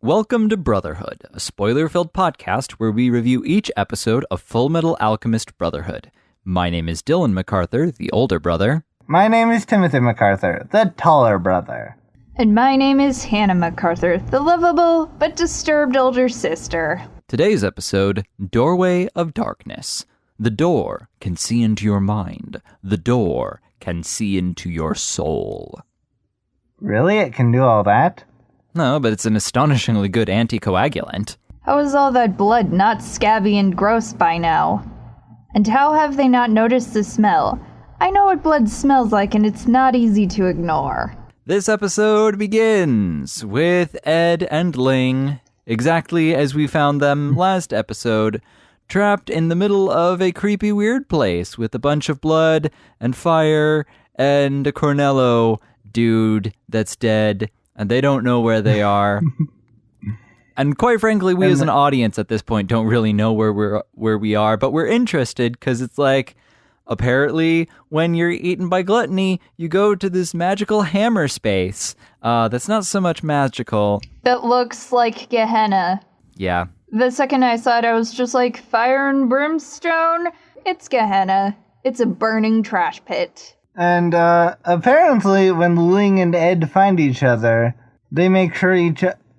Welcome to Brotherhood, a spoiler-filled podcast where we review each episode of Full Metal Alchemist Brotherhood. My name is Dylan MacArthur, the older brother. My name is Timothy MacArthur, the taller brother. And my name is Hannah MacArthur, the lovable but disturbed older sister. Today's episode, Doorway of Darkness. The door can see into your mind. The door can see into your soul. Really? It can do all that? No, but it's an astonishingly good anticoagulant. How is all that blood not scabby and gross by now? And how have they not noticed the smell? I know what blood smells like, and it's not easy to ignore. This episode begins with Ed and Ling, exactly as we found them last episode, trapped in the middle of a creepy weird place with a bunch of blood and fire and a Cornello dude that's dead, and they don't know where they are. And quite frankly, we as an audience at this point don't really know where we are, but we're interested because it's like, apparently, when you're eaten by gluttony, you go to this magical hammer space. That's not so much magical. That looks like Gehenna. Yeah. The second I saw it, I was just like, fire and brimstone? It's Gehenna. It's a burning trash pit. And apparently, when Ling and Ed find each other, they make sure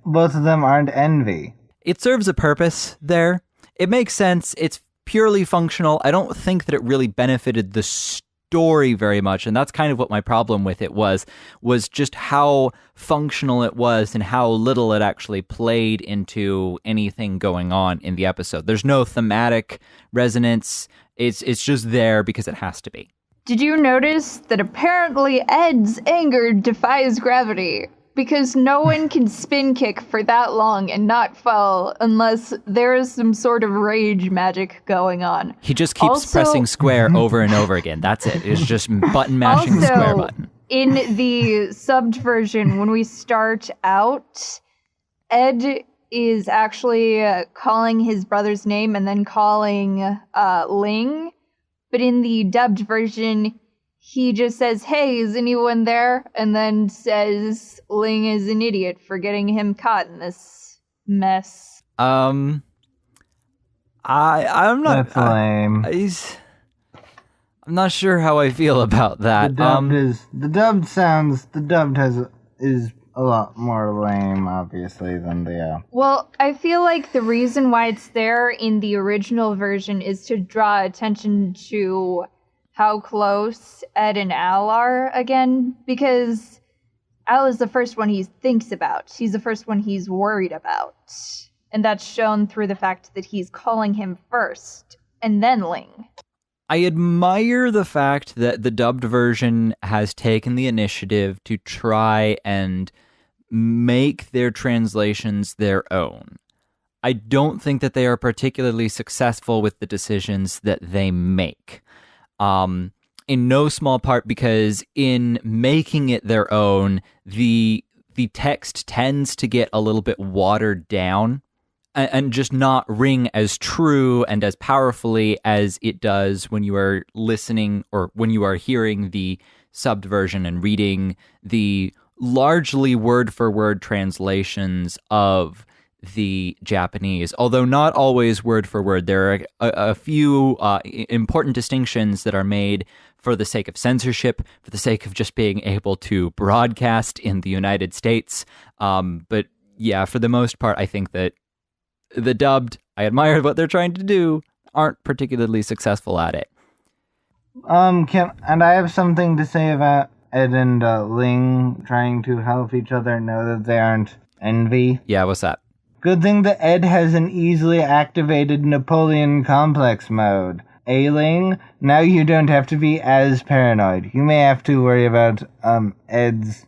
both of them aren't envy. It serves a purpose there. It makes sense. It's purely functional. I don't think that it really benefited the story very much, and that's kind of what my problem with it was just how functional it was and how little it actually played into anything going on in the episode. There's no thematic resonance. It's just there because it has to be. Did you notice that apparently Ed's anger defies gravity? Because no one can spin kick for that long and not fall unless there is some sort of rage magic going on. He just keeps pressing square over and over again. That's it. It's just button mashing the square button. In the subbed version, when we start out, Ed is actually calling his brother's name and then calling Ling. But in the dubbed version, he just says, "Hey, is anyone there?" And then says Ling is an idiot for getting him caught in this mess. I'm not. That's lame. I'm not sure how I feel about that. The dubbed is a lot more lame, obviously, than the. Well, I feel like the reason why it's there in the original version is to draw attention to how close Ed and Al are again, because Al is the first one he thinks about. He's the first one he's worried about. And that's shown through the fact that he's calling him first, and then Ling. I admire the fact that the dubbed version has taken the initiative to try and make their translations their own. I don't think that they are particularly successful with the decisions that they make. In no small part because in making it their own, the text tends to get a little bit watered down and just not ring as true and as powerfully as it does when you are listening or when you are hearing the subbed version and reading the largely word-for-word translations of the Japanese, although not always word for word. There are a few important distinctions that are made for the sake of censorship, for the sake of just being able to broadcast in the United States. But yeah, for the most part, I think that the dubbed, I admire what they're trying to do, aren't particularly successful at it. And I have something to say about Ed and Ling trying to help each other know that they aren't envy. Yeah, what's that? Good thing that Ed has an easily activated Napoleon complex mode. Ling, now you don't have to be as paranoid. You may have to worry about Ed's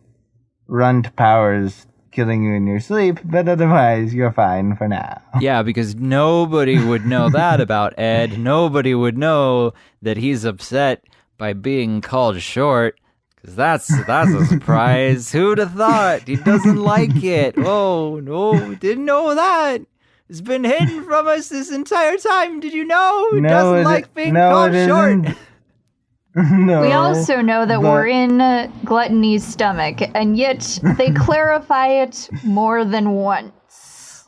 runt powers killing you in your sleep, but otherwise you're fine for now. Yeah, because nobody would know that about Ed. Nobody would know that he's upset by being called short. Because that's a surprise. Who'd have thought? He doesn't like it. Oh, no, didn't know that. It's been hidden from us this entire time. Did you know? He doesn't like being called short. No. We also know that we're in Gluttony's stomach, and yet they clarify it more than once.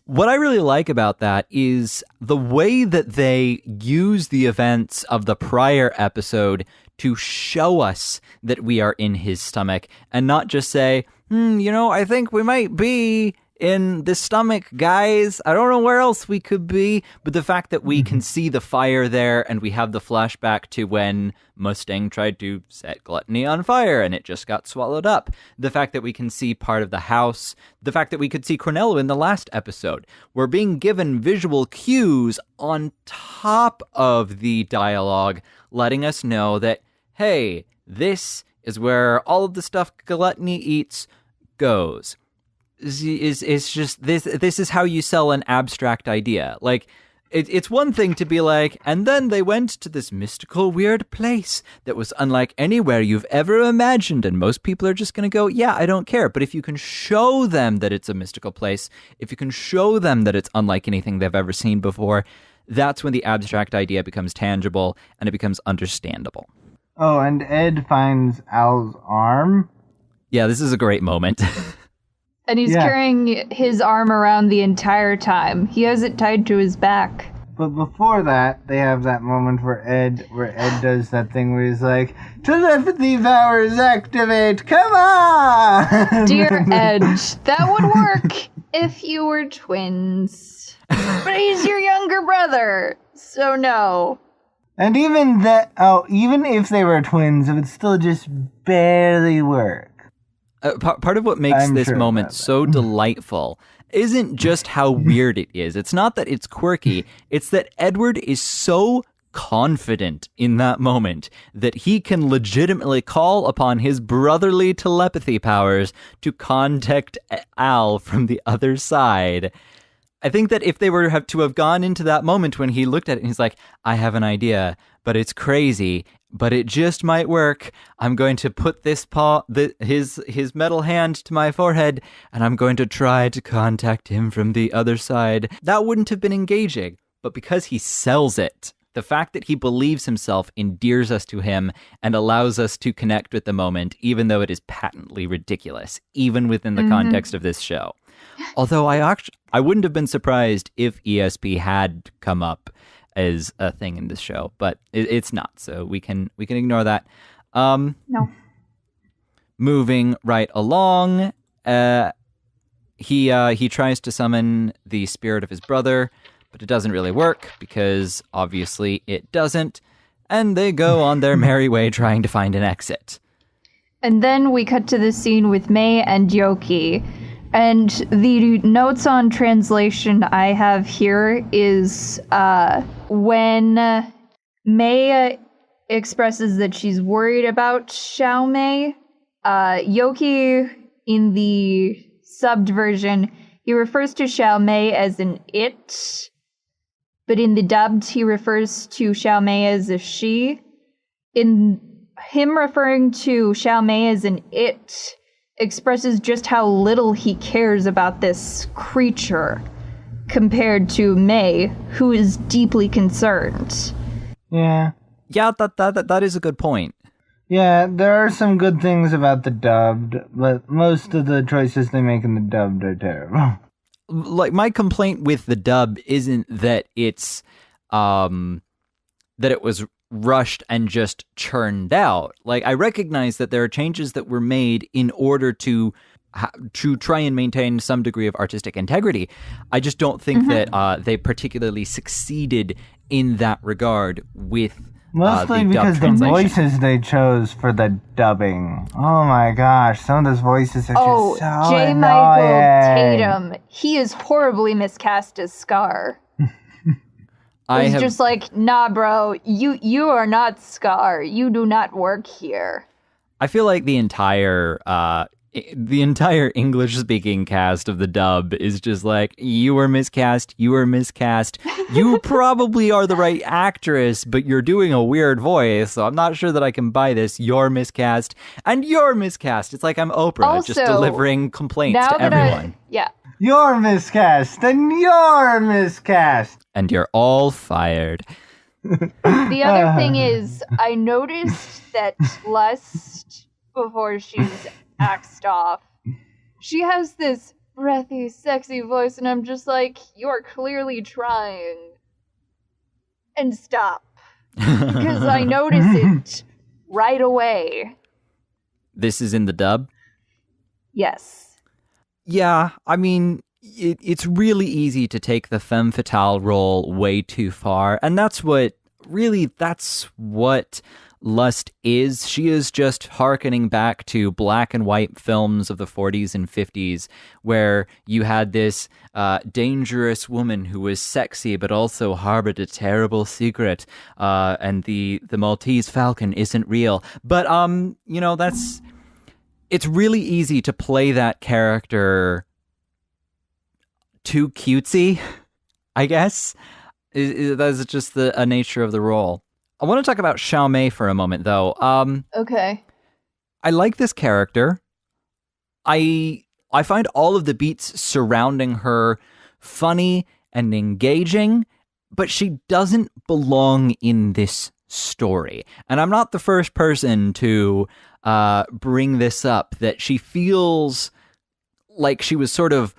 What I really like about that is the way that they use the events of the prior episode to show us that we are in his stomach and not just say, I think we might be in this stomach, guys. I don't know where else we could be. But the fact that we can see the fire there and we have the flashback to when Mustang tried to set Gluttony on fire and it just got swallowed up. The fact that we can see part of the house. The fact that we could see Cornello in the last episode. We're being given visual cues on top of the dialogue, letting us know that, hey, this is where all of the stuff Gluttony eats goes. Is just this is how you sell an abstract idea. Like, it's one thing to be like, and then they went to this mystical weird place that was unlike anywhere you've ever imagined, and most people are just going to go, yeah, I don't care. But if you can show them that it's a mystical place, if you can show them that it's unlike anything they've ever seen before, that's when the abstract idea becomes tangible and it becomes understandable. Oh, and Ed finds Al's arm. Yeah, this is a great moment. And he's carrying his arm around the entire time. He has it tied to his back. But before that, they have that moment where Ed does that thing where he's like, telepathy powers activate, come on! Dear Ed, that would work if you were twins. But he's your younger brother, so no. And even if they were twins, it would still just barely work. Part of what makes this moment so delightful isn't just how weird it is. It's not that it's quirky. It's that Edward is so confident in that moment that he can legitimately call upon his brotherly telepathy powers to contact Al from the other side. I think that if they were to have gone into that moment when he looked at it and he's like, I have an idea, but it's crazy, but it just might work. I'm going to put his metal hand to my forehead, and I'm going to try to contact him from the other side. That wouldn't have been engaging, but because he sells it, the fact that he believes himself endears us to him and allows us to connect with the moment, even though it is patently ridiculous, even within the context of this show. Although I wouldn't have been surprised if ESP had come up as a thing in this show, but it's not, so we can ignore that. No. Moving right along, he tries to summon the spirit of his brother, but it doesn't really work because obviously it doesn't, and they go on their merry way trying to find an exit. And then we cut to the scene with May and Yoki. And the notes on translation I have here is when May expresses that she's worried about Xiao Mei, Yoki in the subbed version, he refers to Xiao Mei as an it, but in the dubbed he refers to Xiao Mei as a she. In him referring to Xiao Mei as an it expresses just how little he cares about this creature compared to May, who is deeply concerned. Yeah. Yeah, that is a good point. Yeah, there are some good things about the dubbed, but most of the choices they make in the dubbed are terrible. Like, my complaint with the dub isn't that it's that it was rushed and just churned out. Like, I recognize that there are changes that were made in order to try and maintain some degree of artistic integrity. I just don't think that they particularly succeeded in that regard with mostly the because the voices they chose for the dubbing. Oh my gosh, some of those voices are just so J. annoying. Michael Tatum. He is horribly miscast as Scar. Just like, nah, bro, you are not Scar. You do not work here. I feel like the entire English-speaking cast of the dub is just like, you were miscast. You probably are the right actress, but you're doing a weird voice, so I'm not sure that I can buy this. You're miscast, and you're miscast. It's like I'm Oprah, also, just delivering complaints to everyone. You're miscast, and you're miscast. And you're all fired. The other thing is, I noticed that Lust, before she's axed off, she has this breathy, sexy voice, and I'm just like, you're clearly trying. And stop. Because I notice it right away. This is in the dub? Yes. Yeah, I mean, it's really easy to take the femme fatale role way too far, and that's what Lust is. She is just hearkening back to black and white films of the 40s and 50s, where you had this dangerous woman who was sexy but also harbored a terrible secret, and the Maltese Falcon isn't real. But it's really easy to play that character too cutesy, I guess. That's just a nature of the role. I want to talk about Xiao Mei for a moment, though. Okay. I like this character. I find all of the beats surrounding her funny and engaging, but she doesn't belong in this story. And I'm not the first person to bring this up, that she feels like she was sort of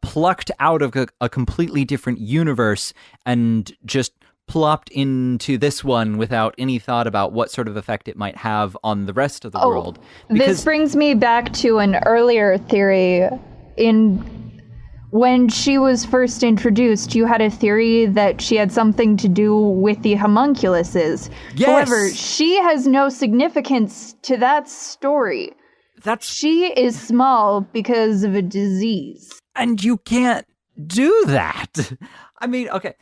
plucked out of a completely different universe and just plopped into this one without any thought about what sort of effect it might have on the rest of the world. This brings me back to an earlier theory. When she was first introduced, you had a theory that she had something to do with the homunculuses. Yes! However, she has no significance to that story. She is small because of a disease. And you can't do that. I mean, okay,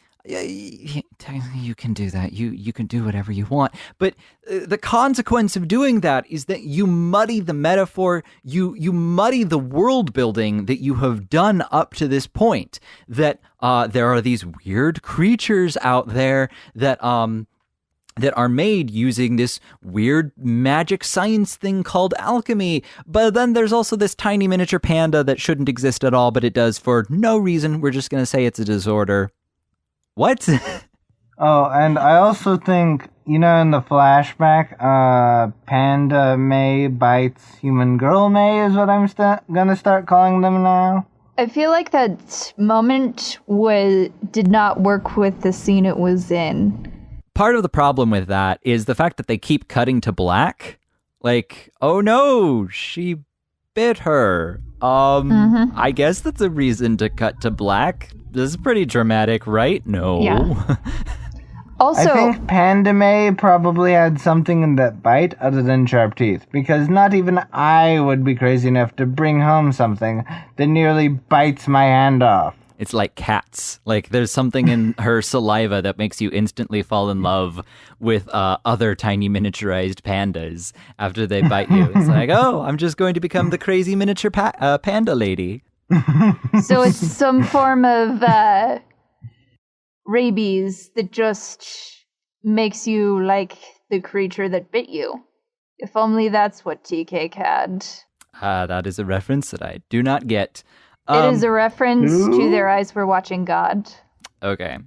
technically you can do that. You can do whatever you want. But the consequence of doing that is that you muddy the metaphor, you muddy the world building that you have done up to this point. That there are these weird creatures out there that are made using this weird magic science thing called alchemy. But then there's also this tiny miniature panda that shouldn't exist at all, but it does for no reason. We're just going to say it's a disorder. What? Oh, and I also think, in the flashback, Panda May bites Human Girl May is what I'm gonna start calling them now. I feel like that moment did not work with the scene it was in. Part of the problem with that is the fact that they keep cutting to black. Like, oh no, she bit her. I guess that's a reason to cut to black. This is pretty dramatic, right? No. Yeah. Also, I think Panda May probably had something in that bite other than sharp teeth, because not even I would be crazy enough to bring home something that nearly bites my hand off. It's like cats. Like, there's something in her saliva that makes you instantly fall in love with other tiny miniaturized pandas after they bite you. It's like, oh, I'm just going to become the crazy miniature panda lady. So it's some form of rabies that just makes you like the creature that bit you. If only that's what TK had. That is a reference that I do not get. It is a reference to Their Eyes Were Watching God. Okay.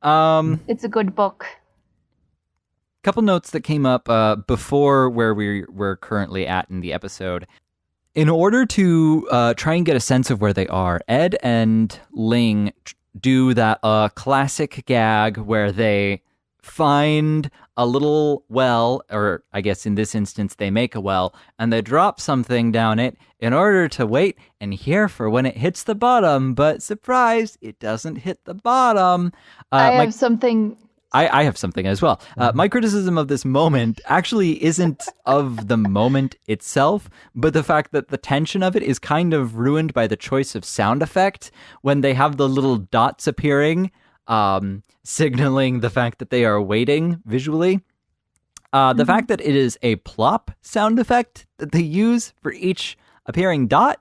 It's a good book. Couple notes that came up before where we're currently at in the episode. In order to try and get a sense of where they are, Ed and Ling do that classic gag where they find a little well, or I guess in this instance they make a well, and they drop something down it in order to wait and hear for when it hits the bottom, but surprise, it doesn't hit the bottom. I have something as well. My criticism of this moment actually isn't of the moment itself, but the fact that the tension of it is kind of ruined by the choice of sound effect when they have the little dots appearing, signaling the fact that they are waiting visually. The fact that it is a plop sound effect that they use for each appearing dot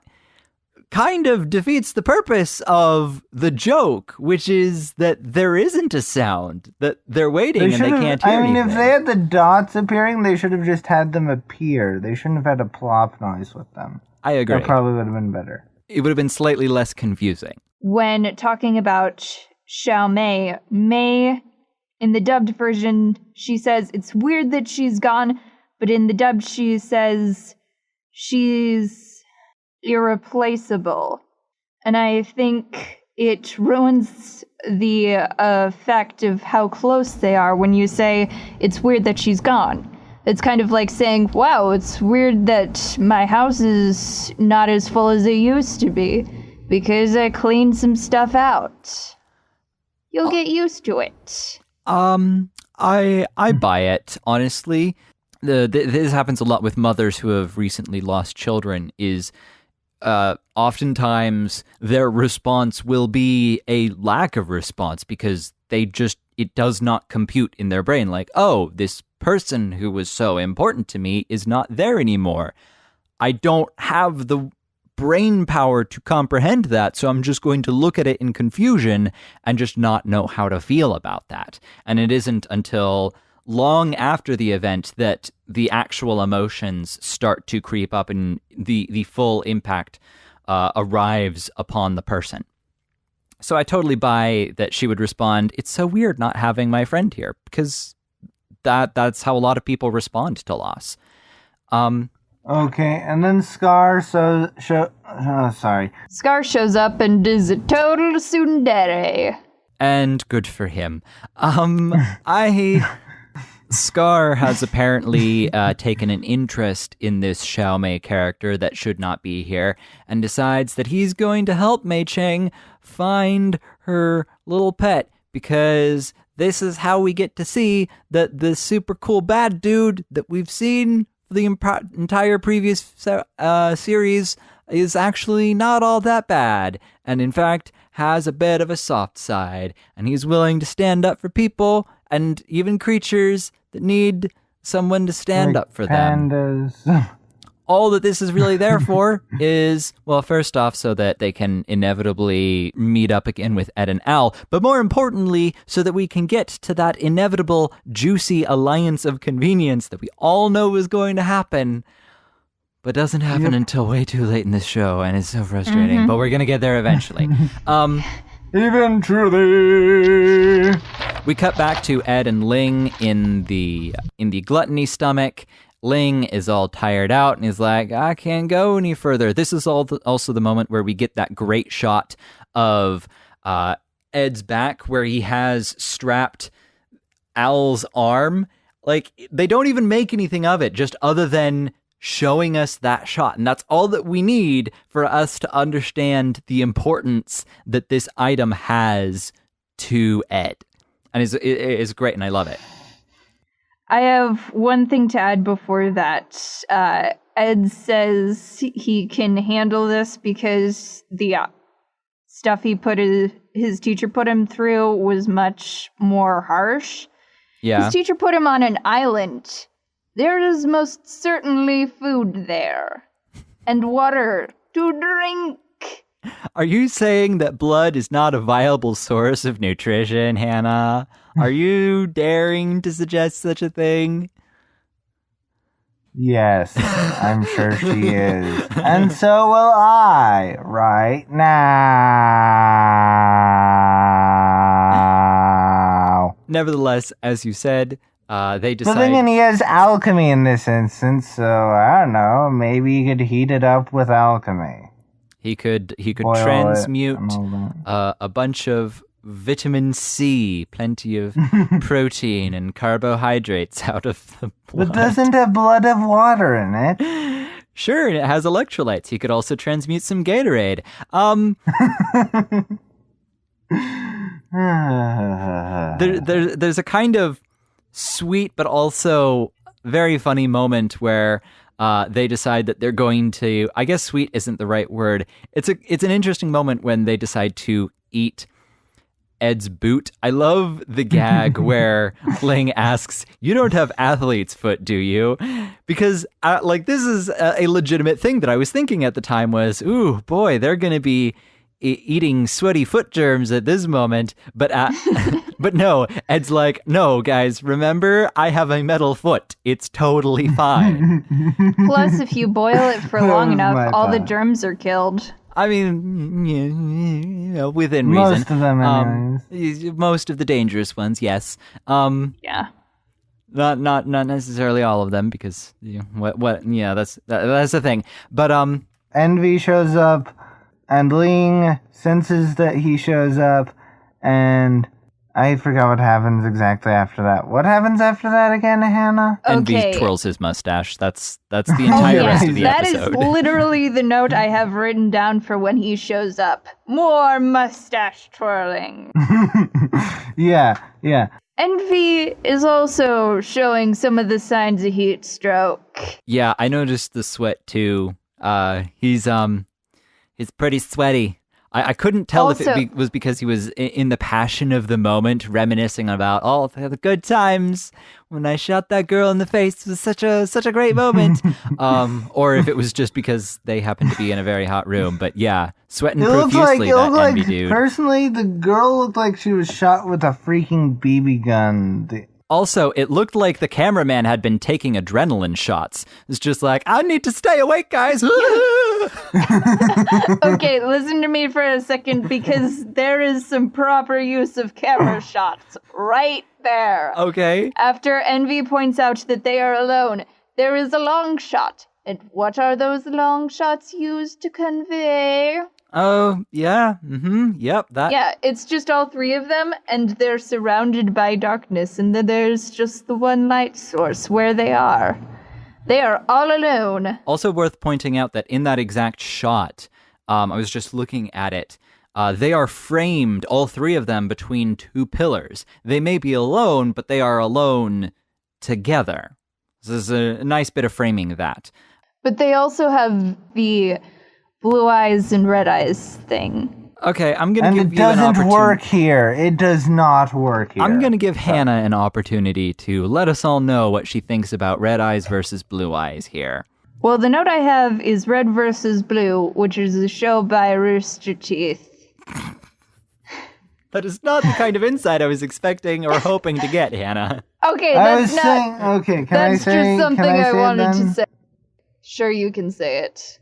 kind of defeats the purpose of the joke, which is that there isn't a sound, that they're waiting and they can't hear anything. If they had the dots appearing, they should have just had them appear. They shouldn't have had a plop noise with them. I agree. That probably would have been better. It would have been slightly less confusing. When talking about Xiao Mei, in the dubbed version, she says it's weird that she's gone, but in the dubbed she says she's irreplaceable. And I think it ruins the effect of how close they are when you say it's weird that she's gone. It's kind of like saying, wow, it's weird that my house is not as full as it used to be because I cleaned some stuff out. You'll get used to it. I buy it, honestly. This happens a lot with mothers who have recently lost children, is oftentimes their response will be a lack of response because it does not compute in their brain. Like, oh, this person who was so important to me is not there anymore. I don't have the brain power to comprehend that, so I'm just going to look at it in confusion and just not know how to feel about that. And it isn't until long after the event that the actual emotions start to creep up and the full impact arrives upon the person. So I totally buy that she would respond, it's so weird not having my friend here, because that's how a lot of people respond to loss. Okay, and then Scar Scar shows up and is a total tsundere. And good for him. Scar has apparently taken an interest in this Xiaomei character that should not be here, and decides that he's going to help Mei Cheng find her little pet, because this is how we get to see that the super cool bad dude that we've seen for the entire previous series is actually not all that bad, and in fact has a bit of a soft side, and he's willing to stand up for people and even creatures that need someone to stand up for pandas. them. All that this is really there for is, well, first off, so that they can inevitably meet up again with Ed and Al, but more importantly, so that we can get to that inevitable, juicy alliance of convenience that we all know is going to happen, but doesn't happen until way too late in this show, and it's so frustrating, but we're going to get there eventually. Eventually. We cut back to Ed and Ling in the gluttony stomach. Ling is all tired out and is like, I can't go any further. This is also the moment where we get that great shot of Ed's back where he has strapped Al's arm. Like, they don't even make anything of it, just other than showing us that shot. And that's all that we need for us to understand the importance that this item has to Ed. And it's great, and I love it. I have one thing to add before that. Ed says he can handle this because the stuff his teacher put him through was much more harsh. Yeah. His teacher put him on an island. There is most certainly food there. And water to drink. Are you saying that blood is not a viable source of nutrition, Hannah? Are you daring to suggest such a thing? Yes, I'm sure she is. And so will I, right now. Nevertheless, as you said, they decide... But then he has alchemy in this instance, so I don't know, maybe he could heat it up with alchemy. He could Boil transmute it a bunch of vitamin C, plenty of protein and carbohydrates out of the blood. But doesn't have blood have water in it? Sure, and it has electrolytes. He could also transmute some Gatorade. There's a kind of sweet but also very funny moment where they decide that they're going to, I guess sweet isn't the right word. It's an interesting moment when they decide to eat Ed's boot. I love the gag where Ling asks, "You don't have athlete's foot, do you?" Because this is a legitimate thing that I was thinking at the time was, ooh, boy, they're going to be eating sweaty foot germs at this moment. But but no, Ed's like, no, guys, remember, I have a metal foot. It's totally fine. Plus, if you boil it for long enough, all the germs are killed. I mean, within reason. Most of them, anyways. Most of the dangerous ones, yes. Yeah. Not necessarily all of them, because that's the thing. But Envy shows up. and Ling senses that he shows up, and I forgot what happens exactly after that. What happens after that again, Hannah? Envy twirls his mustache. That's the entire rest of the that episode. That is literally the note I have written down for when he shows up. More mustache twirling. Yeah. Envy is also showing some of the signs of heat stroke. Yeah, I noticed the sweat too. He's pretty sweaty. I couldn't tell if it was because he was in the passion of the moment, reminiscing about all the good times when I shot that girl in the face. It was such a great moment, or if it was just because they happened to be in a very hot room. But yeah, sweating profusely. That Envy dude. Personally, the girl looked like she was shot with a freaking BB gun. Also, it looked like the cameraman had been taking adrenaline shots. It's just like, I need to stay awake, guys. Okay, listen to me for a second, because there is some proper use of camera shots right there. Okay. After Envy points out that they are alone, there is a long shot. And what are those long shots used to convey? Oh, yeah. Yep, that. Yeah, it's just all three of them, and they're surrounded by darkness, and then there's just the one light source where they are. They are all alone. Also worth pointing out that in that exact shot, I was just looking at it, they are framed, all three of them, between two pillars. They may be alone, but they are alone together. This is a nice bit of framing that. But they also have the blue eyes and red eyes thing. Okay, I'm going to give you an opportunity. And it doesn't work here. It does not work here. I'm going to give Hannah an opportunity to let us all know what she thinks about red eyes versus blue eyes here. Well, the note I have is Red versus Blue, which is a show by Rooster Teeth. That is not the kind of insight I was expecting or hoping to get, Hannah. Okay, that's not... Okay, that's just something I wanted to say. Sure, you can say it.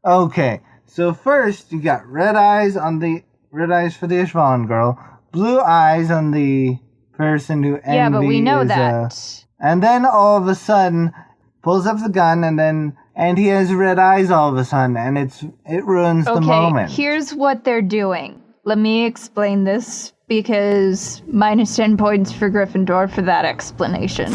Okay, so first you got red eyes for the Ishvan girl, blue eyes on the person who Envy. Yeah, but we know that. And then all of a sudden pulls up the gun, and he has red eyes all of a sudden, and it ruins the moment. Okay, here's what they're doing. Let me explain this, because minus 10 points for Gryffindor for that explanation.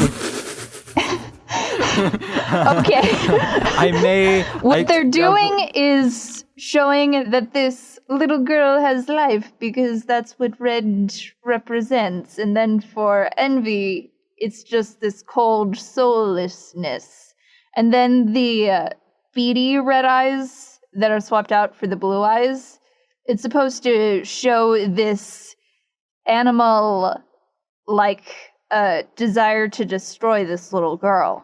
Okay. What they're doing is showing that this little girl has life, because that's what red represents. And then for Envy, it's just this cold soullessness. And then the beady red eyes that are swapped out for the blue eyes, it's supposed to show this animal-like desire to destroy this little girl.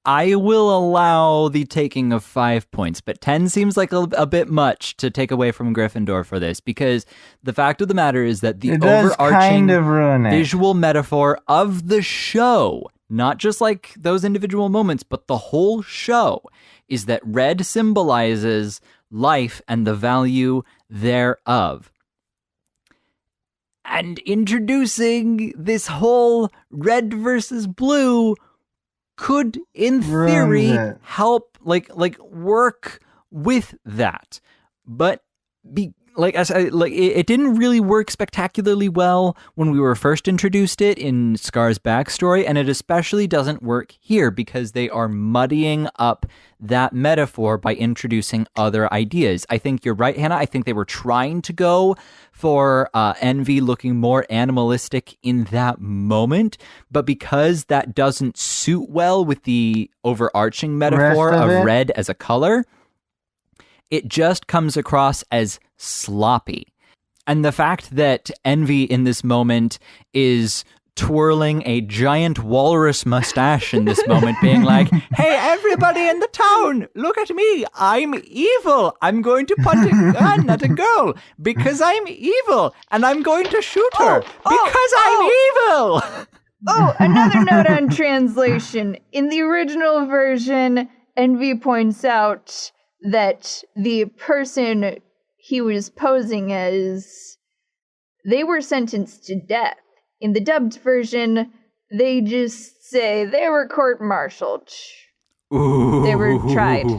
I will allow the taking of 5 points, but 10 seems like a bit much to take away from Gryffindor for this, because the fact of the matter is that the overarching visual metaphor of the show, not just like those individual moments, but the whole show, is that red symbolizes life and the value thereof. And introducing this whole red versus blue could, in theory, help, work with that. But it didn't really work spectacularly well when we were first introduced it in Scar's backstory, and it especially doesn't work here because they are muddying up that metaphor by introducing other ideas. I think you're right, Hannah. I think they were trying to go for Envy looking more animalistic in that moment, but because that doesn't suit well with the overarching metaphor of red as a color, it just comes across as sloppy. And the fact that Envy in this moment is twirling a giant walrus mustache in this moment, being like, hey, everybody in the town, look at me. I'm evil. I'm going to point a gun at a girl because I'm evil, and I'm going to shoot her because I'm evil. Oh, another note on translation. In the original version, Envy points out that the person he was posing as, they were sentenced to death. In the dubbed version, they just say they were court-martialed. They were tried.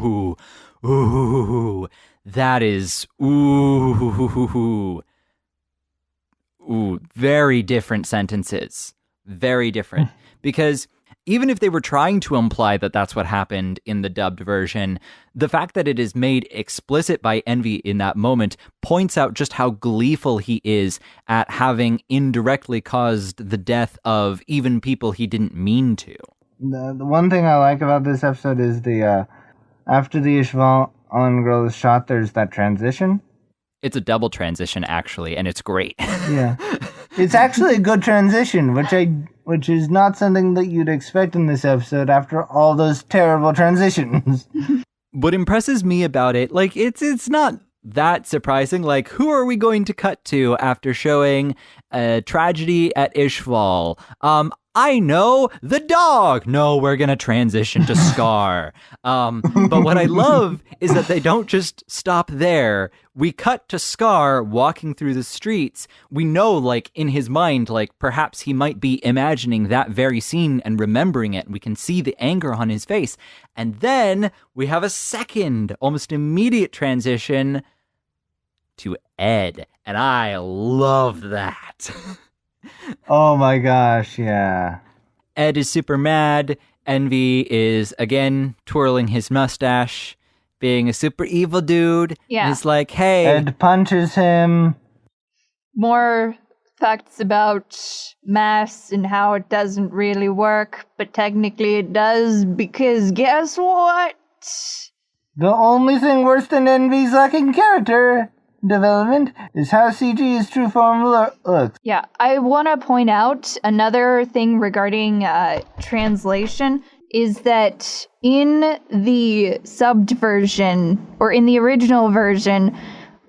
Ooh, that is ooh, very different sentences. Very different. Because even if they were trying to imply that that's what happened in the dubbed version, the fact that it is made explicit by Envy in that moment points out just how gleeful he is at having indirectly caused the death of even people he didn't mean to. The one thing I like about this episode is the after the Ishvalan girl is shot, there's that transition. It's a double transition, actually, and it's great. Yeah. It's actually a good transition, which is not something that you'd expect in this episode after all those terrible transitions. What impresses me about it, like, it's not that surprising. Like, who are we going to cut to after showing a tragedy at Ishval? I know, the dog. No, we're going to transition to Scar. But what I love is that they don't just stop there. We cut to Scar walking through the streets. We know, like, in his mind, like, perhaps he might be imagining that very scene and remembering it. We can see the anger on his face. And then we have a second, almost immediate transition to Ed. And I love that. Oh my gosh, yeah. Ed is super mad. Envy is, again, twirling his mustache, being a super evil dude. Yeah. He's like, hey. Ed punches him. More facts about mass and how it doesn't really work, but technically it does, because guess what? The only thing worse than Envy's lacking character development is how CG's true form looks. Yeah, I want to point out another thing regarding translation is that in the subbed version, or in the original version,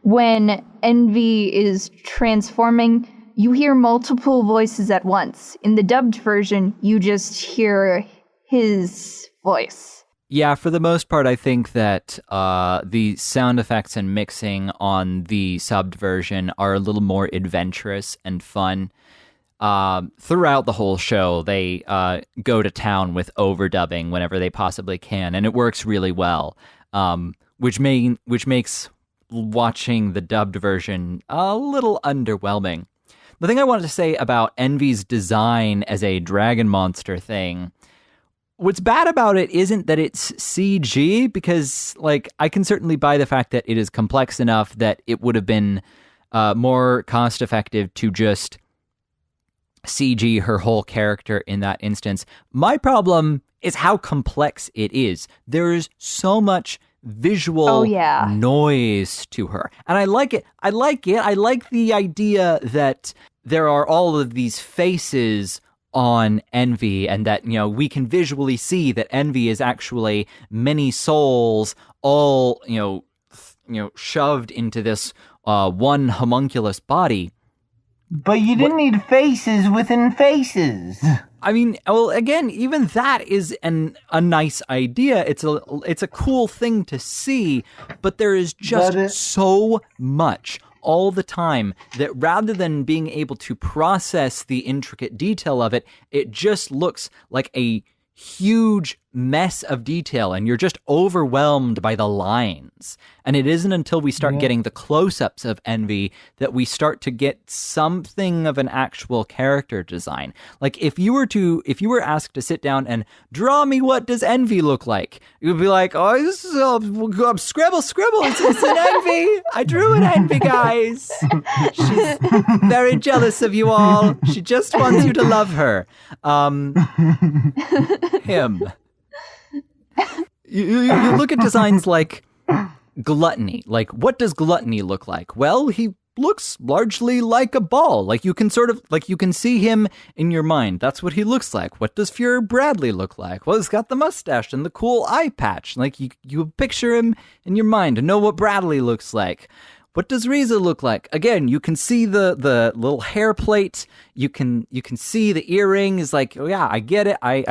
when Envy is transforming, you hear multiple voices at once. In the dubbed version, you just hear his voice. Yeah, for the most part, I think that the sound effects and mixing on the subbed version are a little more adventurous and fun. Throughout the whole show, they go to town with overdubbing whenever they possibly can, and it works really well, which makes watching the dubbed version a little underwhelming. The thing I wanted to say about Envy's design as a dragon monster thing, what's bad about it isn't that it's CG, because, like, I can certainly buy the fact that it is complex enough that it would have been more cost-effective to just CG her whole character in that instance. My problem is how complex it is. There is so much visual noise to her. And I like it. I like the idea that there are all of these faces on Envy, and that, you know, we can visually see that Envy is actually many souls all, shoved into this one homunculus body. But you didn't need faces within faces. I mean, well, again, even that is a nice idea. It's a cool thing to see, but there is just so much all the time that rather than being able to process the intricate detail of it, it just looks like a huge mess of detail, and you're just overwhelmed by the lines. And it isn't until we start getting the close-ups of Envy that we start to get something of an actual character design. Like, if you were asked to sit down and draw me what does Envy look like, you'd be like, oh, this is scribble, it's an Envy. I drew an Envy, guys. She's very jealous of you all. She just wants you to love her. Him. You look at designs like Gluttony. Like, what does Gluttony look like? Well, he looks largely like a ball. Like, you can see him in your mind. That's what he looks like. What does Fuhrer Bradley look like? Well, he's got the mustache and the cool eye patch. Like, you picture him in your mind and know what Bradley looks like. What does Riza look like? Again, you can see the little hair plate. You can see the earring. Is like, oh yeah, I get it. I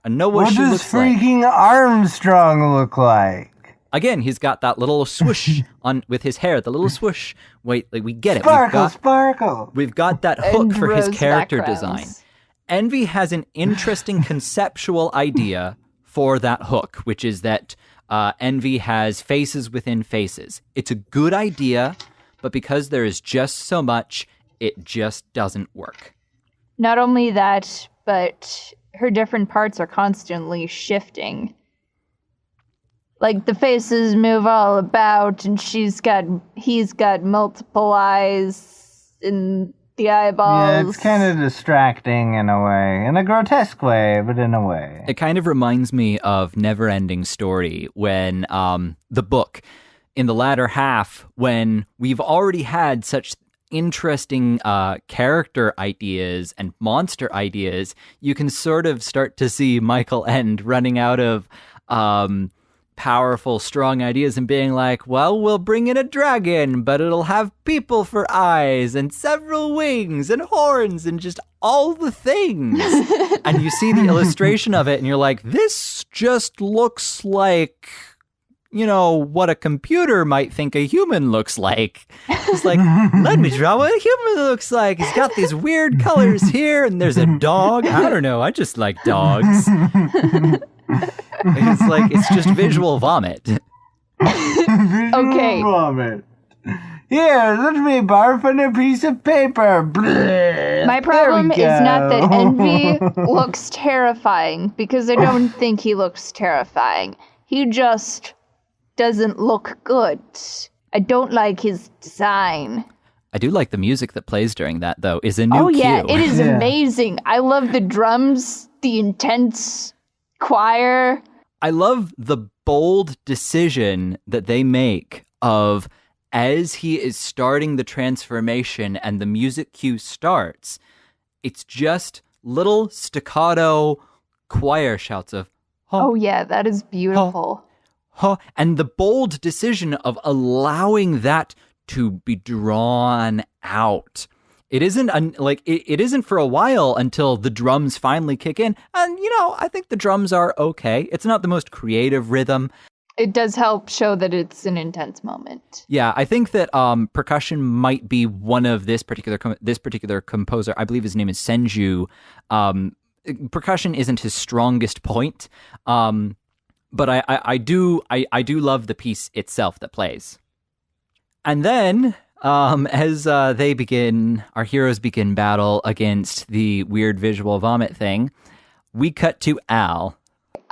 know what she looks like. What does freaking Armstrong look like? Again, he's got that little swoosh on with his hair. The little swoosh. Wait, like, we get it. Sparkle. We've got that hook And for his rose character backgrounds. design. Envy has an interesting conceptual idea for that hook, which is that Envy has faces within faces. It's a good idea, but because there is just so much, it just doesn't work. Not only that, but her different parts are constantly shifting. Like the faces move all about, and he's got multiple eyes in the eyeballs. Yeah, it's kind of distracting in a way. In a grotesque way, but in a way. It kind of reminds me of Neverending Story when the book, in the latter half, when we've already had such interesting character ideas and monster ideas, you can sort of start to see Michael End running out of powerful, strong ideas and being like, well, we'll bring in a dragon, but it'll have people for eyes and several wings and horns and just all the things. And you see the illustration of it and you're like, this just looks like, you know, what a computer might think a human looks like. It's like, let me draw what a human looks like. He's got these weird colors here and there's a dog. I don't know. I just like dogs. It's like, it's just visual vomit. Okay. Vomit. Here, let me barf on a piece of paper. Blech. My problem is not that Envy looks terrifying, because I don't think he looks terrifying. He just doesn't look good. I don't like his design. I do like the music that plays during that, though, is a new cue. Yeah, it is amazing. I love the drums, the intense choir. I love the bold decision that they make of, as he is starting the transformation and the music cue starts, it's just little staccato choir shouts of, Oh yeah, that is beautiful. and the bold decision of allowing that to be drawn out. It isn't it isn't for a while until the drums finally kick in. And, you know, I think the drums are okay. It's not the most creative rhythm. It does help show that it's an intense moment. Yeah, I think that percussion might be one of this particular composer. I believe his name is Senju. Percussion isn't his strongest point, but I do love the piece itself that plays. And then, as our heroes begin battle against the weird visual vomit thing, we cut to Al.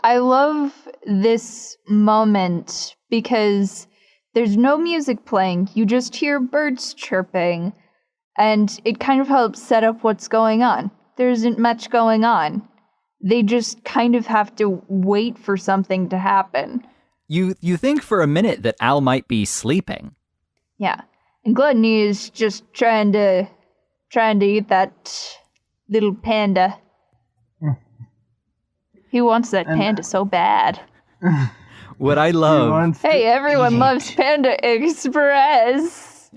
I love this moment because there's no music playing. You just hear birds chirping, and it kind of helps set up what's going on. There isn't much going on. They just kind of have to wait for something to happen. You think for a minute that Al might be sleeping. Yeah. And Gluttony is just trying to eat that little panda. He wants that panda so bad. What I love... Hey, everyone loves Panda Express.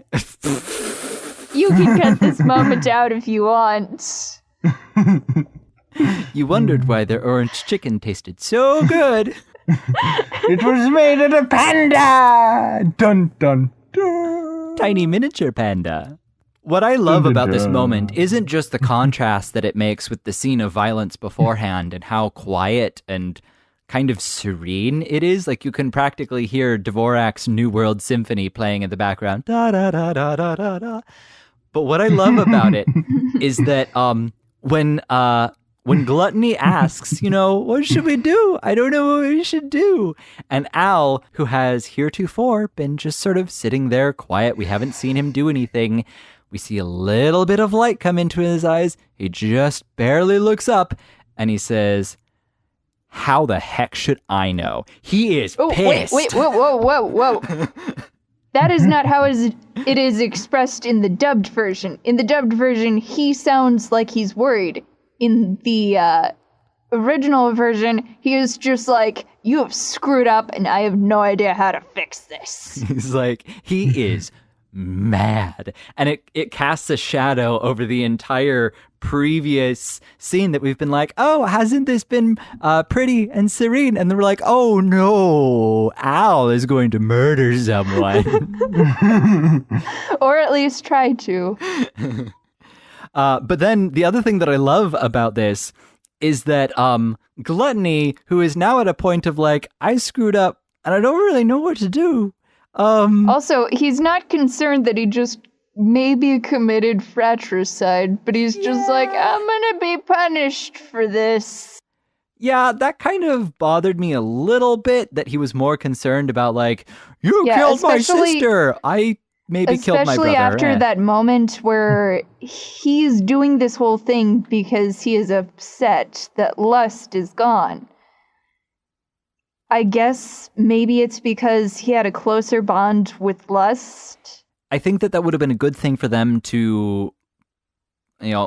You can cut this moment out if you want. You wondered why their orange chicken tasted so good. It was made of a panda! Dun, dun, dun. Tiny miniature panda. What I love about this moment isn't just the contrast that it makes with the scene of violence beforehand and how quiet and kind of serene it is. Like, you can practically hear Dvorak's New World Symphony playing in the background. Da, da, da, da, da, da, da. But what I love about it is that when Gluttony asks, you know, what should we do? I don't know what we should do. And Al, who has heretofore been just sort of sitting there quiet, we haven't seen him do anything. We see a little bit of light come into his eyes. He just barely looks up and he says, how the heck should I know? He is pissed. Wait, whoa. That is not how it is expressed in the dubbed version. In the dubbed version, he sounds like he's worried. In the original version, he is just like, you have screwed up and I have no idea how to fix this. He's like, he is mad. And it casts a shadow over the entire previous scene that we've been like, oh, hasn't this been pretty and serene? And then we're like, oh no, Al is going to murder someone. Or at least try to. But then the other thing that I love about this is that Gluttony, who is now at a point of like, I screwed up and I don't really know what to do. Also, he's not concerned that he just maybe committed fratricide, but he's just like, I'm gonna be punished for this. Yeah, that kind of bothered me a little bit, that he was more concerned about, like, you killed my sister. I maybe killed my brother. Especially after that moment where he's doing this whole thing because he is upset that Lust is gone. I guess maybe it's because he had a closer bond with Lust. I think that would have been a good thing for them to,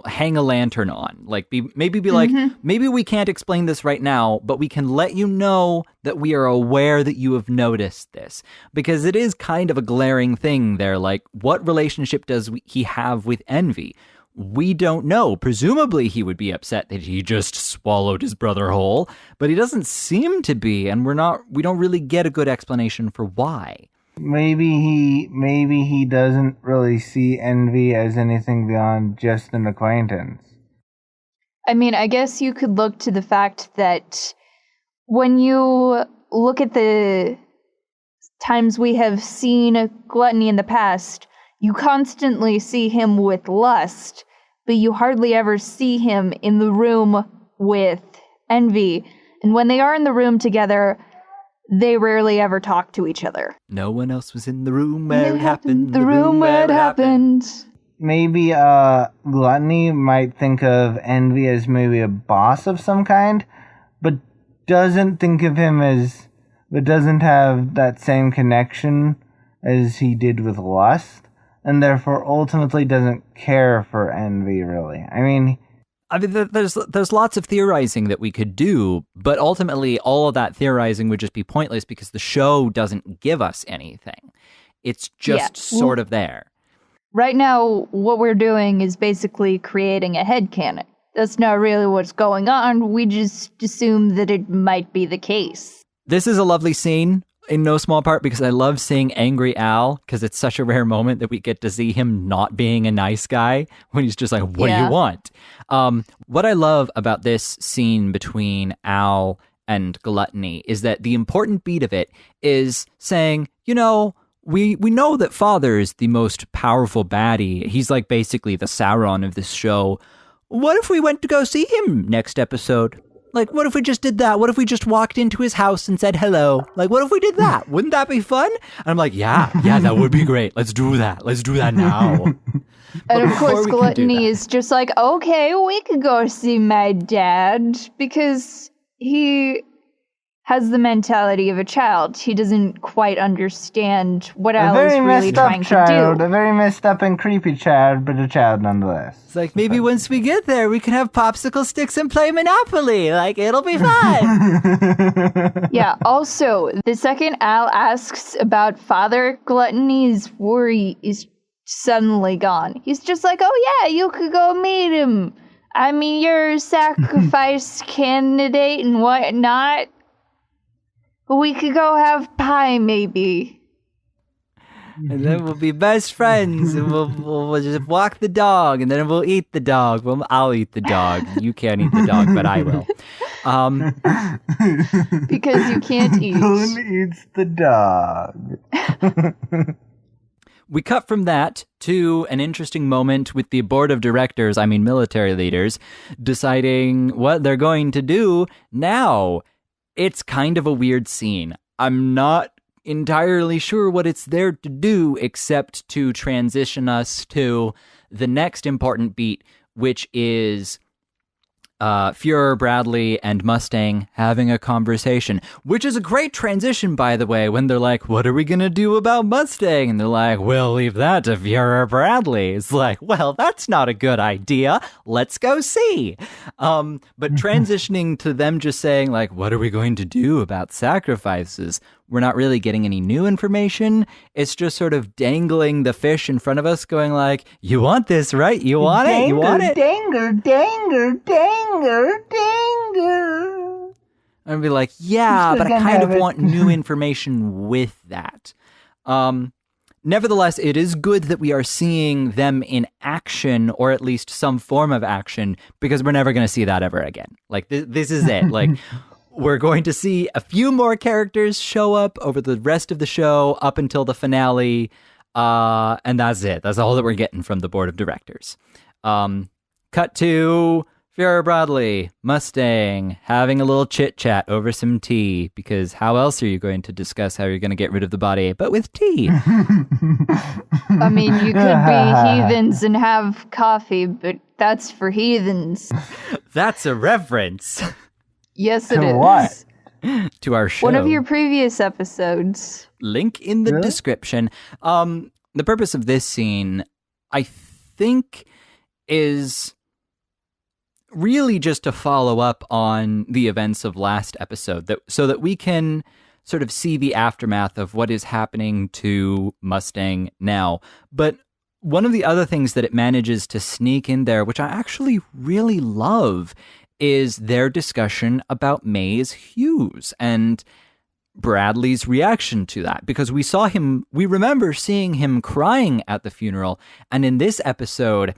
hang a lantern on. Like, maybe like, maybe we can't explain this right now, but we can let you know that we are aware that you have noticed this. Because it is kind of a glaring thing there. Like, what relationship does he have with Envy? We don't know. Presumably he would be upset that he just swallowed his brother whole, but he doesn't seem to be, and we don't really get a good explanation for why. Maybe he doesn't really see Envy as anything beyond just an acquaintance. I mean, I guess you could look to the fact that when you look at the times we have seen Gluttony in the past, you constantly see him with Lust, but you hardly ever see him in the room with Envy. And when they are in the room together, they rarely ever talk to each other. No one else was in the room where it happened. The room where it happened. Maybe Gluttony might think of Envy as maybe a boss of some kind, but doesn't think of him as... but doesn't have that same connection as he did with Lust, and therefore ultimately doesn't care for Envy, really. I mean, there's lots of theorizing that we could do, but ultimately all of that theorizing would just be pointless because the show doesn't give us anything. It's just sort of there. Right now, what we're doing is basically creating a headcanon. That's not really what's going on. We just assume that it might be the case. This is a lovely scene, in no small part because I love seeing angry Al, because it's such a rare moment that we get to see him not being a nice guy when he's just like, what do you want? What I love about this scene between Al and Gluttony is that the important beat of it is saying, we know that Father is the most powerful baddie. He's like basically the Sauron of this show. What if we went to go see him next episode? Like, what if we just did that? What if we just walked into his house and said hello? Like, what if we did that? Wouldn't that be fun? And I'm like, yeah, that would be great. Let's do that. Let's do that now. And of course, Gluttony is just like, okay, we could go see my dad, because he has the mentality of a child. He doesn't quite understand what Al is really trying to do. A very messed up and creepy child, but a child nonetheless. It's like, maybe once we get there, we can have popsicle sticks and play Monopoly. Like, it'll be fun. Yeah, also, the second Al asks about Father, Gluttony's worry is suddenly gone. He's just like, oh yeah, you could go meet him. I mean, you're a sacrifice candidate and whatnot. We could go have pie, maybe. And then we'll be best friends, and we'll just walk the dog, and then we'll eat the dog. Well, I'll eat the dog. You can't eat the dog, but I will. Because you can't eat. Boone eats the dog. We cut from that to an interesting moment with the board of directors, military leaders, deciding what they're going to do now. It's kind of a weird scene. I'm not entirely sure what it's there to do except to transition us to the next important beat, which is Fuhrer, Bradley, and Mustang having a conversation, which is a great transition, by the way, when they're like, what are we going to do about Mustang? And they're like, we'll leave that to Fuhrer Bradley. It's like, well, that's not a good idea. Let's go see. But transitioning to them just saying, like, what are we going to do about sacrifices? We're not really getting any new information. It's just sort of dangling the fish in front of us, going like, you want this, right? You want it? You want it? Danger, danger, danger, danger. I'd be like, yeah, but I kind of want new information with that. Nevertheless, it is good that we are seeing them in action, or at least some form of action, because we're never going to see that ever again. Like, this is it. Like, we're going to see a few more characters show up over the rest of the show up until the finale. And that's it. That's all that we're getting from the board of directors. Cut to FMA Bradley, Mustang, having a little chit-chat over some tea, because how else are you going to discuss how you're going to get rid of the body but with tea? I mean, you could be heathens and have coffee, but that's for heathens. That's a reference. Yes, it To is. what? To our show. One of your previous episodes. Link in the Really? description. The purpose of this scene, I think, is really just to follow up on the events of last episode, so that we can sort of see the aftermath of what is happening to Mustang now. But one of the other things that it manages to sneak in there, which I actually really love, is their discussion about Maze Hughes and Bradley's reaction to that, because we remember seeing him crying at the funeral, and in this episode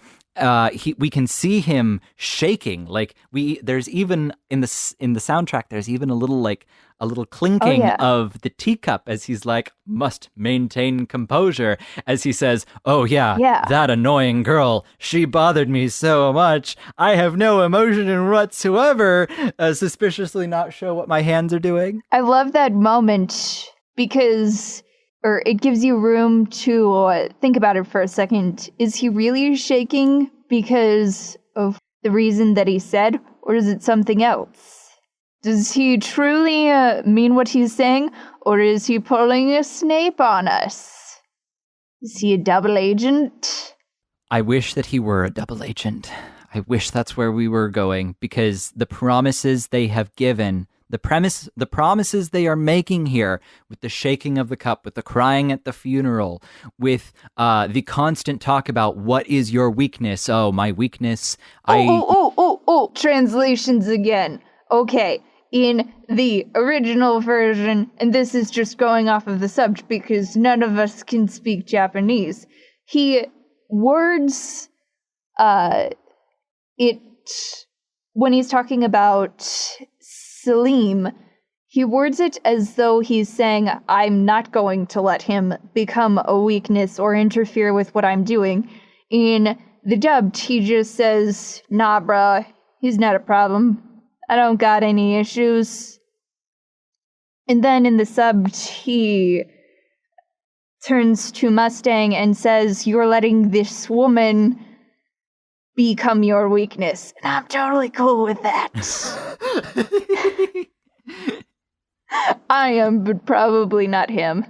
we can see him shaking. Like there's even in the soundtrack there's even a little clinking of the teacup as he's like, must maintain composure, as he says, oh yeah, that annoying girl, she bothered me so much, I have no emotion whatsoever, suspiciously not show what my hands are doing. I love that moment because it gives you room to think about it for a second. Is he really shaking because of the reason that he said, or is it something else? Does he truly mean what he's saying, or is he pulling a Snape on us? Is he a double agent? I wish that he were a double agent. I wish that's where we were going, because the promises they have given, the promises they are making here, with the shaking of the cup, with the crying at the funeral, with the constant talk about what is your weakness? Oh, my weakness. Translations again. Okay, in the original version, and this is just going off of the sub because none of us can speak Japanese, he words it when he's talking about Salim, he words it as though he's saying, I'm not going to let him become a weakness or interfere with what I'm doing. In the dubbed, he just says, nah, bruh, he's not a problem. I don't got any issues. And then in the subbed, he turns to Mustang and says, you're letting this woman become your weakness. And I'm totally cool with that. I am, but probably not him.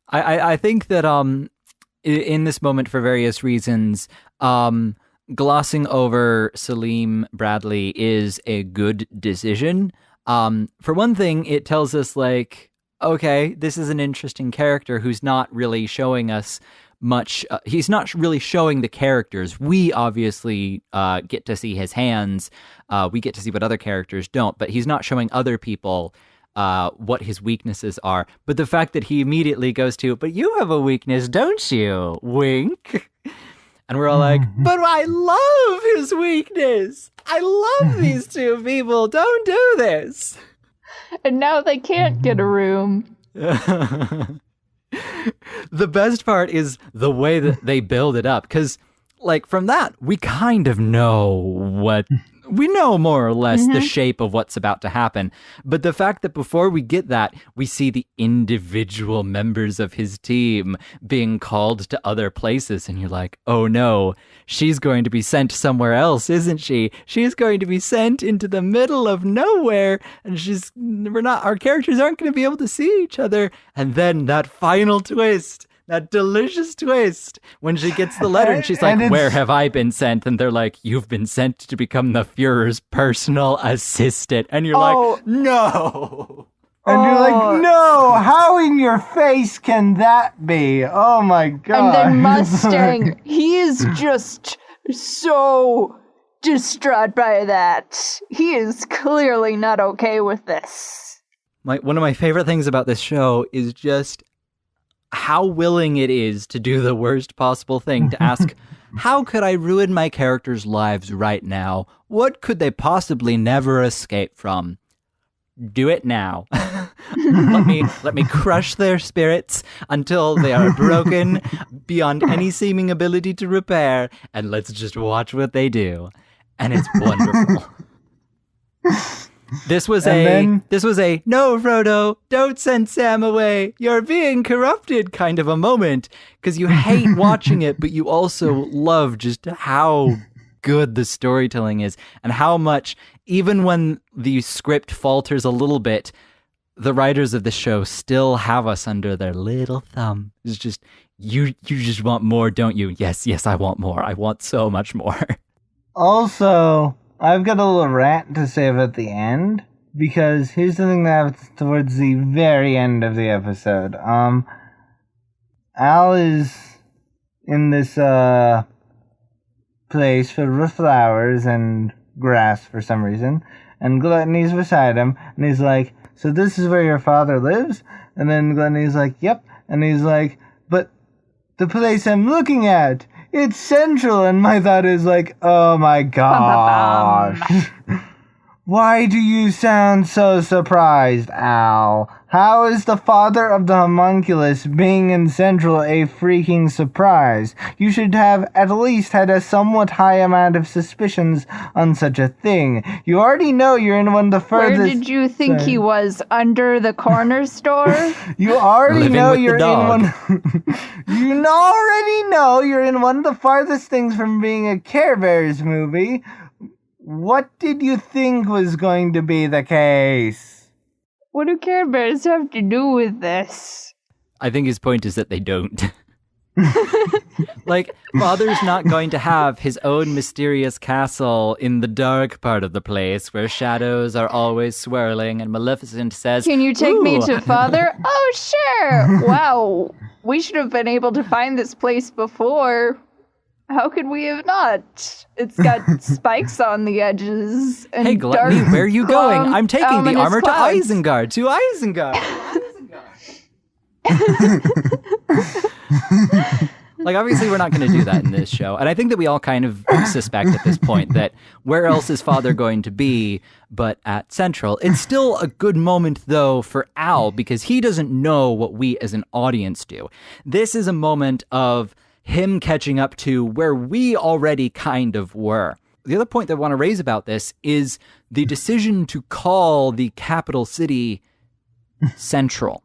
I think that in this moment, for various reasons, glossing over Salim Bradley is a good decision. For one thing, it tells us, like, okay, this is an interesting character who's not really showing us much. He's not really showing the characters. We obviously get to see his hands. We get to see what other characters don't, but he's not showing other people what his weaknesses are. But the fact that he immediately goes to, but you have a weakness, don't you? Wink. And we're all like, but I love his weakness. I love these two people. Don't do this. And now they can't get a room. The best part is the way that they build it up. Because, like, from that, we kind of know we know more or less the shape of what's about to happen. But the fact that before we get that, we see the individual members of his team being called to other places, and you're like, oh no, she's going to be sent somewhere else, isn't she? She's going to be sent into the middle of nowhere, and our characters aren't going to be able to see each other. And then that final twist, that delicious twist, when she gets the letter and she's like, where have I been sent? And they're like, you've been sent to become the Fuhrer's personal assistant. And you're like, no. And you're like, no, how in your face can that be? Oh my God. And then Mustang, he is just so distraught by that. He is clearly not okay with this. One of my favorite things about this show is just how willing it is to do the worst possible thing, to ask, how could I ruin my characters' lives right now? What could they possibly never escape from? do it now. let me crush their spirits until they are broken beyond any seeming ability to repair, and let's just watch what they do. And it's wonderful. This was a no, Frodo, don't send Sam away. You're being corrupted kind of a moment, because you hate watching it, but you also love just how good the storytelling is and how much, even when the script falters a little bit, the writers of the show still have us under their little thumb. It's just, you just want more, don't you? Yes, I want more. I want so much more. Also, I've got a little rant to say about the end, because here's the thing that happens towards the very end of the episode. Al is in this place filled with flowers and grass for some reason, and Gluttony's beside him, and he's like, so this is where your father lives? And then Gluttony's like, yep. And he's like, but the place I'm looking at, it's central. And my thought is like, oh my gosh. Why do you sound so surprised, Al? How is the father of the homunculus being in Central a freaking surprise? You should have at least had a somewhat high amount of suspicions on such a thing. You already know you're in one of the furthest... Where did you think he was? Under the corner store? You already know you're in dog. one... You already know you're in one of the farthest things from being a Care Bears movie. What did you think was going to be the case? What do Care Bears have to do with this? I think his point is that they don't. Like, Father's not going to have his own mysterious castle in the dark part of the place where shadows are always swirling and Maleficent says, Can you take me "Ooh." to Father? Oh, sure. Wow. We should have been able to find this place before. How could we have not? It's got spikes on the edges. And Hey, Gluttony, dark, where are you going? long, I'm taking the ominous armor clouds. to Isengard. To Isengard. Like, obviously, we're not going to do that in this show. And I think that we all kind of suspect at this point that where else is Father going to be but at Central? It's still a good moment, though, for Al, because he doesn't know what we as an audience do. This is a moment of him catching up to where we already kind of were. The other point that I want to raise about this is the decision to call the capital city Central.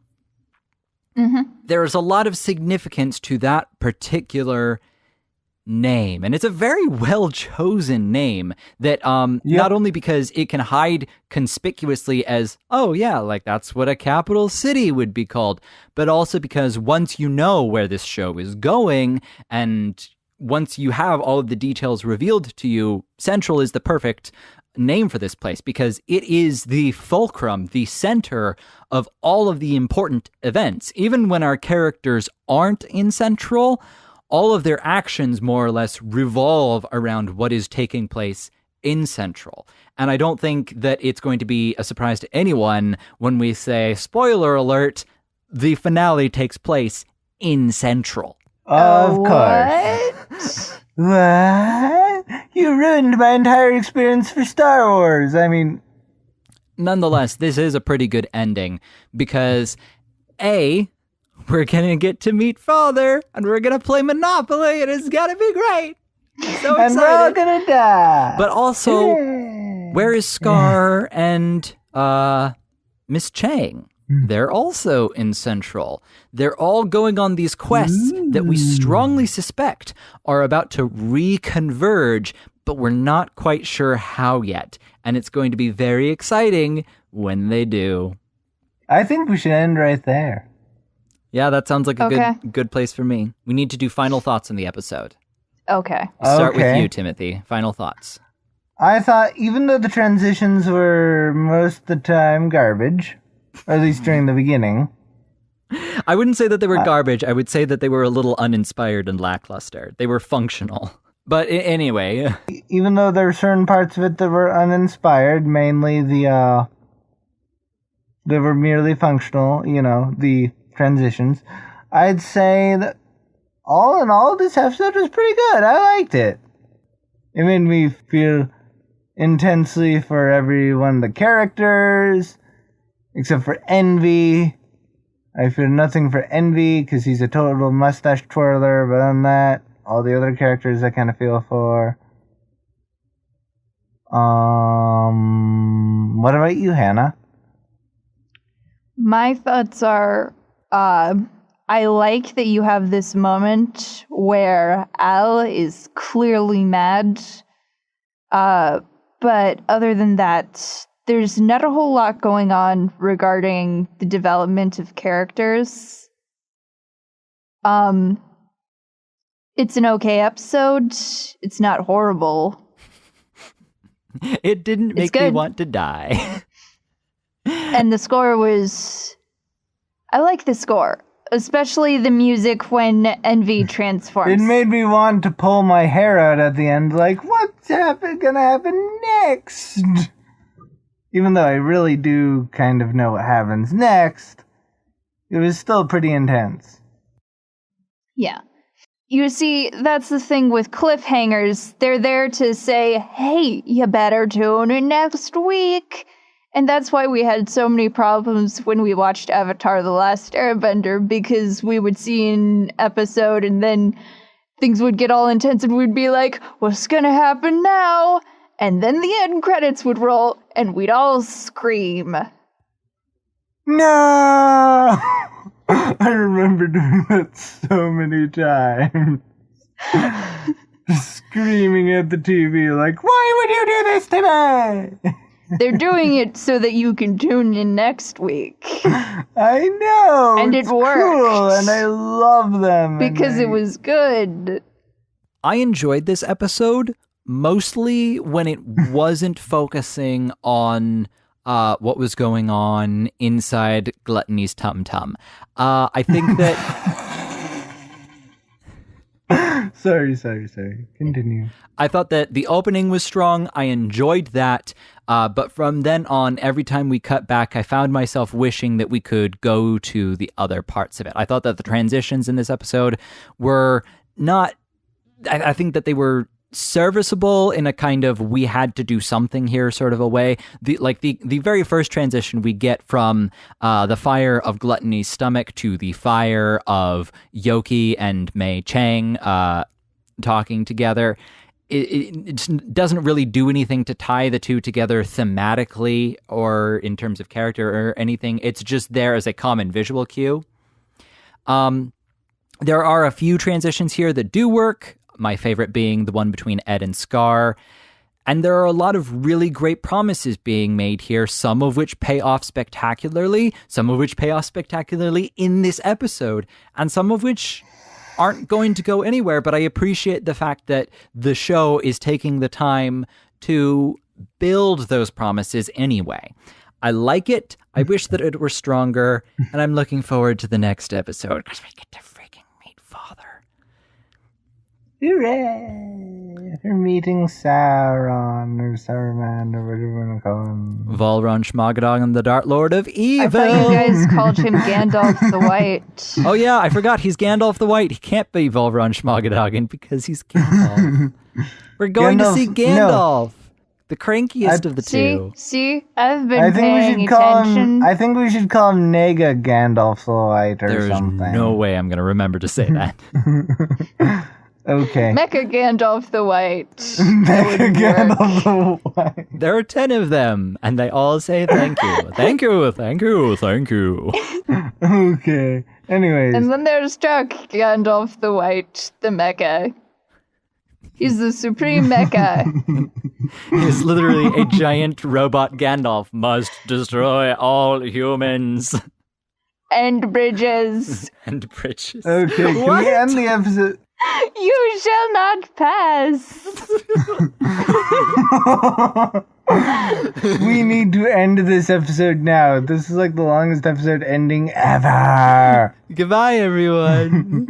Mm-hmm. There's a lot of significance to that particular name, and it's a very well chosen name that not only because it can hide conspicuously as, oh yeah, like that's what a capital city would be called, but also because once you know where this show is going and once you have all of the details revealed to you, Central is the perfect name for this place because it is the fulcrum, the center of all of the important events. Even when our characters aren't in Central, all of their actions more or less revolve around what is taking place in Central. And I don't think that it's going to be a surprise to anyone when we say, spoiler alert, the finale takes place in Central. Of course. What? You ruined my entire experience for Star Wars. I mean... Nonetheless, this is a pretty good ending because, A, we're going to get to meet Father, and we're going to play Monopoly, and it's going to be great. So excited. And we're all going to die. But also, where is Scar and Miss Chang? They're also in Central. They're all going on these quests that we strongly suspect are about to reconverge, but we're not quite sure how yet. And it's going to be very exciting when they do. I think we should end right there. Yeah, that sounds like a good place for me. We need to do final thoughts on the episode. Okay. We'll start with you, Timothy. Final thoughts. I thought even though the transitions were most of the time garbage, or at least during the beginning. I wouldn't say that they were garbage. I would say that they were a little uninspired and lackluster. They were functional. But anyway. Even though there were certain parts of it that were uninspired, mainly they were merely functional, the transitions, I'd say that all in all, this episode was pretty good. I liked it. It made me feel intensely for every one of the characters. Except for Envy. I feel nothing for Envy because he's a total mustache twirler, but other than that, all the other characters I kind of feel for. What about you, Hannah? My thoughts are, I like that you have this moment where Al is clearly mad. But other than that, there's not a whole lot going on regarding the development of characters. It's an okay episode. It's not horrible. It didn't make me want to die. And the score was... I like the score. Especially the music when Envy transforms. It made me want to pull my hair out at the end, like, what's gonna happen next? Even though I really do kind of know what happens next, it was still pretty intense. Yeah. You see, that's the thing with cliffhangers. They're there to say, hey, you better tune in next week. And that's why we had so many problems when we watched Avatar: The Last Airbender, because we would see an episode and then things would get all intense and we'd be like, what's gonna happen now? And then the end credits would roll and we'd all scream. No! I remember doing that so many times. Screaming at the TV like, why would you do this to me? They're doing it so that you can tune in next week. I know. And it worked. Cool, and I love them. Because it was good. I enjoyed this episode mostly when it wasn't focusing on what was going on inside Gluttony's tum-tum. I think that... Sorry. Continue. I thought that the opening was strong. I enjoyed that. But from then on, every time we cut back, I found myself wishing that we could go to the other parts of it. I thought that the transitions in this episode were not... I think that they were serviceable in a kind of we had to do something here sort of a way. The very first transition we get from the fire of Gluttony's stomach to the fire of Yoki and Mei Chang talking together. It doesn't really do anything to tie the two together thematically or in terms of character or anything. It's just there as a common visual cue. There are a few transitions here that do work. My favorite being the one between Ed and Scar. And there are a lot of really great promises being made here, some of which pay off spectacularly, some of which pay off spectacularly in this episode, and some of which aren't going to go anywhere. But I appreciate the fact that the show is taking the time to build those promises anyway. I like it. I wish that it were stronger, and I'm looking forward to the next episode because we get to freaking meet Father. Hooray! We're meeting Sauron, or Saruman, or whatever you want to call him. Volron Schmogadog, the Dark Lord of Evil. I thought you guys called him Gandalf the White. Oh yeah, I forgot. He's Gandalf the White. He can't be Volron Schmogadog because he's Gandalf. We're going to see Gandalf, the crankiest of the two. See, I've been paying attention. I think we should call him Nega Gandalf the White or something. There's no way I'm going to remember to say that. Okay. Mecha Gandalf the White. Mecha Gandalf the White. There are 10 of them, and they all say thank you. Thank you, thank you, thank you. Okay. Anyways. And then there's Dark Gandalf the White, the mecha. He's the supreme mecha. He's literally a giant robot Gandalf. Must destroy all humans. And bridges. And bridges. Okay, can we end the episode? You shall not pass. We need to end this episode now. This is like the longest episode ending ever. Goodbye, everyone.